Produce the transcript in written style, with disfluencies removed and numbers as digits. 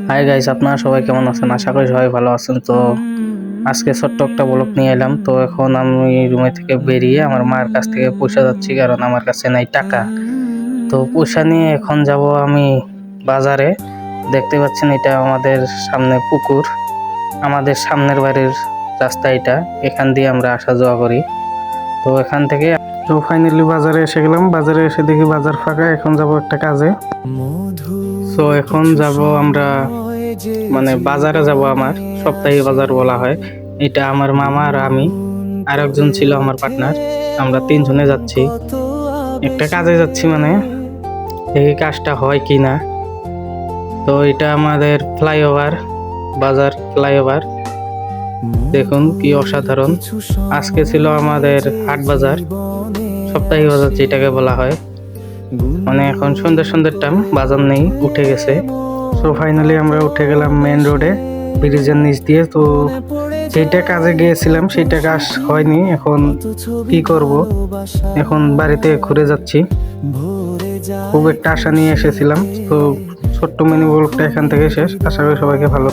Hi guys, আপনারা সবাই কেমন আছেন? আশা করি সবাই ভালো আছেন। তো আজকে ছোট্ট একটা ব্লগ নিয়ে এলাম। তো এখন আমি রুমে থেকে বেরিয়ে আমার মায়ের কাছ থেকে পয়সা যাচ্ছি, কারণ আমার কাছে নাই টাকা। তো পয়সা নিয়ে এখন যাব আমি বাজারে। দেখতে পাচ্ছেন, এটা আমাদের সামনে পুকুর, আমাদের সামনের বাড়ির রাস্তা এটা। এখান দিয়ে আমরা আসা যাওয়া করি। তো এখান থেকে ফাইনালি বাজারে এসে গেলাম। বাজারে এসে দেখি বাজার ফাঁকা। এখন যাব একটা কাজে। তো এখন যাব আমরা, মানে বাজারে যাব, আমার সপ্তাহে বাজার বলা হয় এটা। আমার মামা আর আমি আর একজন ছিল আমার পার্টনার, আমরা তিনজনে যাচ্ছি, একটা কাজে যাচ্ছি, মানে দেখি কাজটা হয় কি না। তো এটা আমাদের ফ্লাইওভার, বাজার ফ্লাইওভার। দেখুন কি অসাধারণ। আজকে ছিল আমাদের হাট বাজার, সপ্তাহে বাজার যেটাকে বলা হয়। মানে এখন সন্ধ্যের টাইম, বাজার নেই, উঠে গেছে। সো ফাইনালি আমরা উঠে গেলাম মেন রোডে, ব্রিজের নিচ দিয়ে। তো যেটা কাজে গিয়েছিলাম সেটা কাজ হয়নি। এখন কি করব, এখন বাড়িতে ঘুরে যাচ্ছি। খুব একটা আশা নিয়ে এসেছিলাম। তো ছোট্ট মিনি ব্লগটা এখান থেকে শেষ। আশা করি সবাইকে ভালো